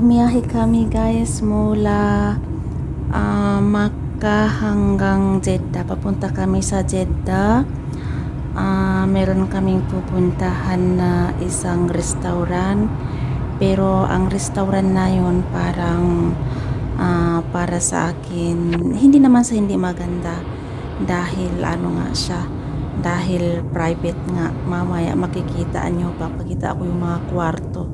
Bumiyahe kami guys mula Makkah hanggang Jeddah. Papunta kami sa Jeddah. Meron kaming pupuntahan na isang restaurant. Pero ang restaurant na yun parang para sa akin, hindi naman sa hindi maganda. Dahil ano nga siya, dahil private nga. Mamaya makikita nyo, papakita ako yung mga kwarto.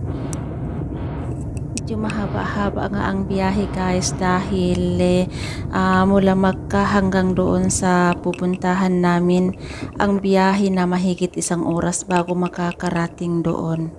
Medyo mahaba-haba nga ang biyahe guys dahil mula Makkah hanggang doon sa pupuntahan namin, ang biyahe na mahigit 1 oras bago makakarating doon.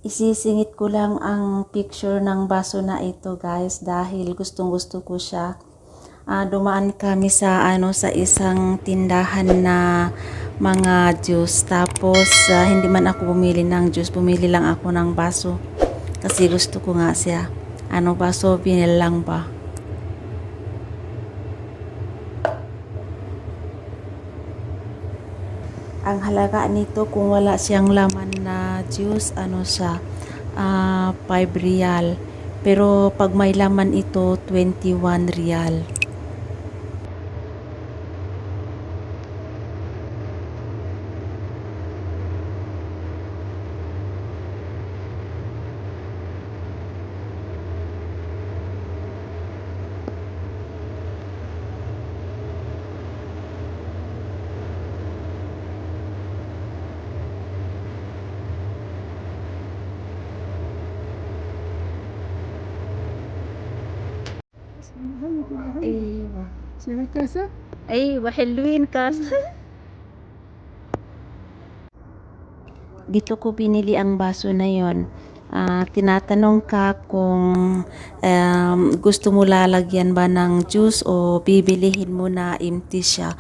Isisingit ko lang ang picture ng baso na ito guys dahil gustong gusto ko siya. Dumaan kami sa sa isang tindahan na mga juice, tapos hindi man ako bumili ng juice, bumili lang ako ng baso kasi gusto ko nga siya. Baso binil lang ba. Ang halaga nito kung wala siyang laman na juice, siya, 5 riyal. Pero pag may laman ito, 21 riyal. ايوه شايفة كاسة؟ ايوه حلوين كاس. Dito ko binili ang baso na yon. Tinatanong ka kung gusto mo lalagyan ba ng juice o bibilihin mo na empty siya.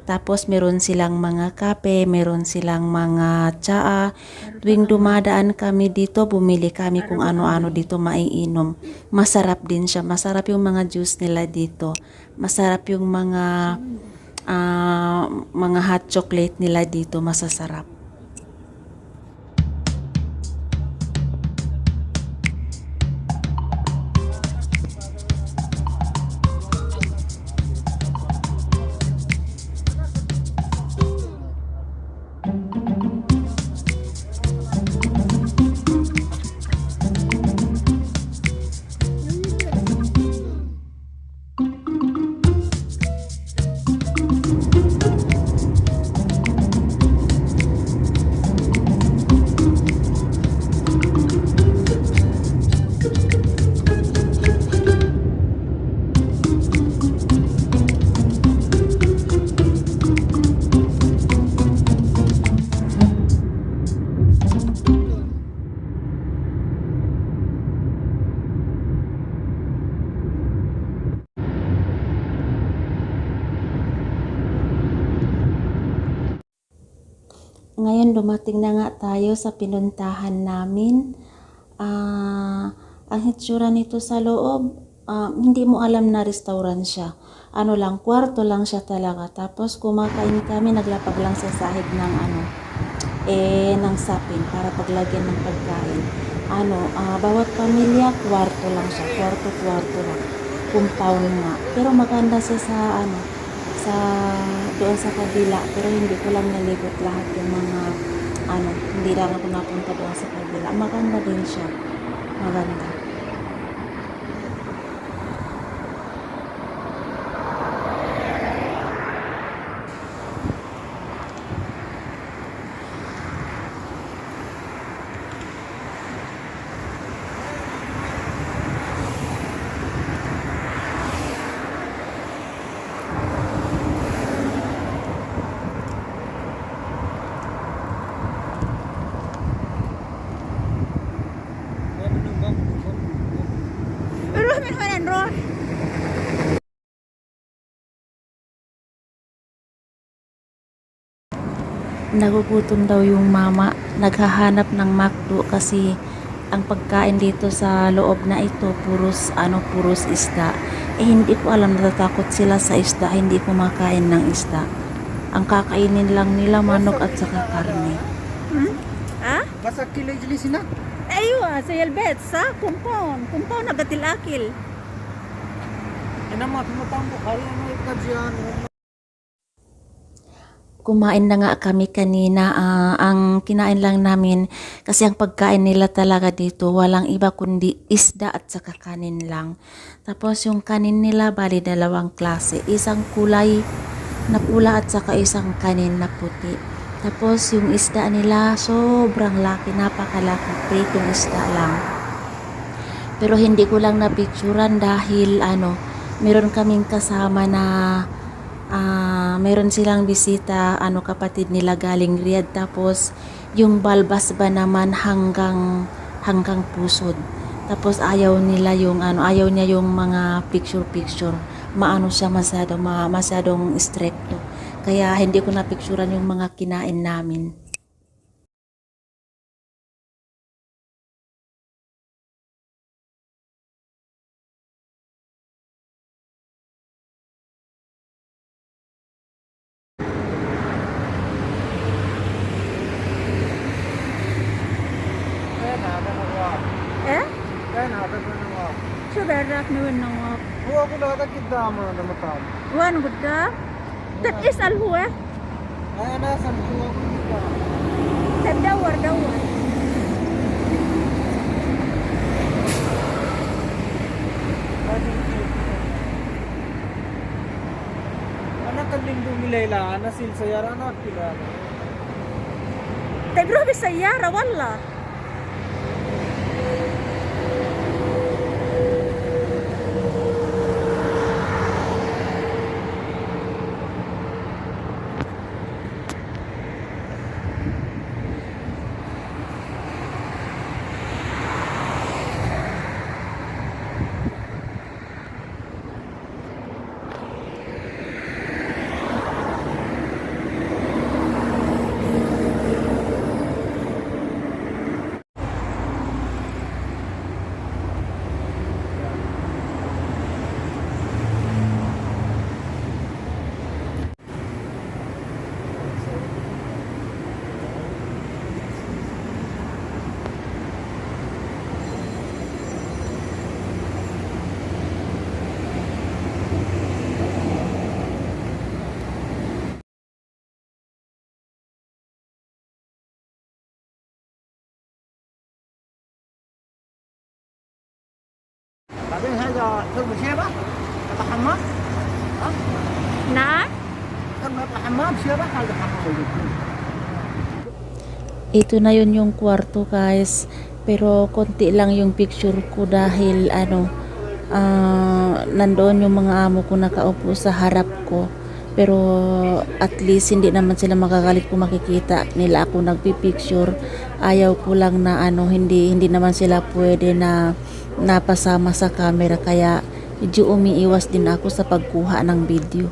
Tapos meron silang mga kape, meron silang mga tsaa. Tuwing dumadaan kami dito, bumili kami kung ano-ano dito maiinom. Masarap din siya. Masarap yung mga juice nila dito. Masarap yung mga hot chocolate nila dito. Masasarap. Ngayon dumating na nga tayo sa pinuntahan namin. Ang hitsura nito sa loob, hindi mo alam na restaurant siya. Lang, kwarto lang siya talaga. Tapos kumakain kami, naglapag lang sa sahig ng ng sapin para paglagyan ng pagkain. Bawat pamilya, kwarto lang siya. Kwarto lang. Compound nga. Pero maganda siya sa doon sa kabila, pero hindi ko lang nalibot lahat yung mga hindi lang ako napunta doon sa kabila. Maganda din siya. Maganda. Pero kami naman Ron. Nagugutom daw yung mama. Naghahanap ng McDo kasi ang pagkain dito sa loob na ito puros isda. Hindi ko alam, natatakot sila sa isda, hindi kumakain ng isda. Ang kakainin lang nila manok at saka karne. Ha? بس أكل اجلس هنا. ايوه زي البيت صح كومباوند نقد الاكل. إنما في مطعم بخاري أنا يبقى جيان. Kumain na nga kami kanina. Ang kinain lang namin kasi ang pagkain nila talaga dito walang iba kundi isda at saka kanin lang. Tapos yung kanin nila bali dalawang klase. Isang kulay na pula at saka isang kanin na puti. Tapos yung isda nila sobrang laki, napakalaki, pritong isda lang. Pero hindi ko lang napicturan dahil meron kaming kasama na meron silang bisita, kapatid nila galing Riyadh. Tapos yung balbas ba naman hanggang pusod. Tapos ayaw niya yung mga picture. Siya masyadong stricto. Kaya hindi ko napicturan yung mga kinain namin. كان هذا نواب. ايه كان هذا نواب. شو براك نوين نواف؟ هو أقول هذا قدام هذا المطعم. وين قدام؟ طب اسال هو. أنا أسمع هو أقول قدام. طب دور. أنا كلمته من ليلى أنا سيل سيارة أنا أكلها. طيب روح بالسياره والله. بعدين هذا ثوب شيبة يطلع حمام. ها؟ نعم. ثم يطلع حمام شيبة هذا حمام. Ito na yun yung kwarto, guys. Pero konti lang yung picture ko dahil nandoon yung mga amo ko nakaupo sa harap ko. Pero at least hindi naman sila magagalit kung makikita nila ako nagpipicture. Ayaw ko lang na hindi naman sila pwede na napasama sa camera, kaya medyo umiiwas din ako sa pagkuha ng video.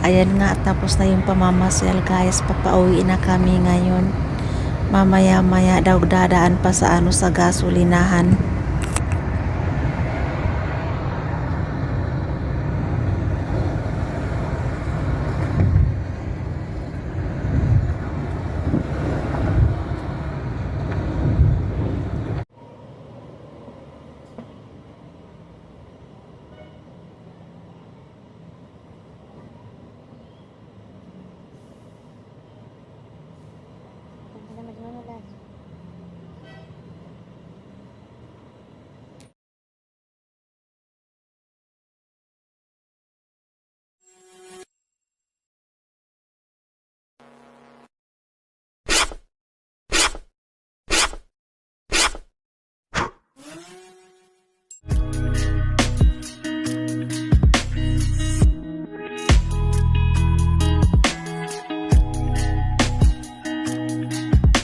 Ayan nga, tapos na yung pamamasyal guys. Papauwi na kami ngayon. Mamaya-maya daw dadaan pa sa sa gasolinahan.